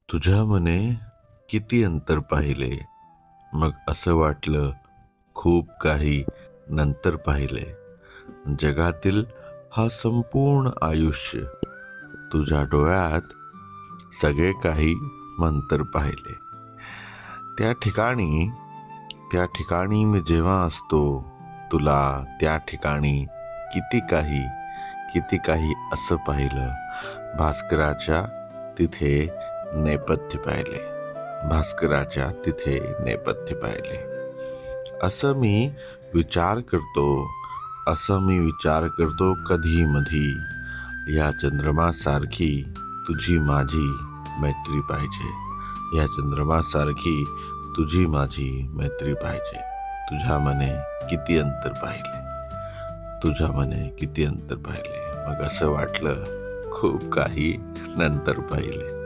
तुझ्या मने किती अंतर पाहिले, मग असं वाटलं खूप काही नंतर पाहिले. जगातील हा संपूर्ण आयुष्य तुझ्या डोळ्यात सगळे काही मंतर पाहिले. त्या ठिकाणी त्या ठिकाणी मी जेव्हा असतो, तुला त्या ठिकाणी किती काही असं पाहिलं. भास्कराच्या तिथे नेपथ्य पाहिले, भास्कराच्या तिथे नेपथ्य पाहिले. असं मी विचार करतो कधी मधी, या चंद्रमासारखी तुझी माझी मैत्री पाहिजे. या चंद्रमासारखी तुझी माझी मैत्री पाहिजे. तुझ्या मने किती अंतर पाहिले, तुझ्या मने किती अंतर पाहिले, मग असं वाटलं खूप काही नंतर पाहिले.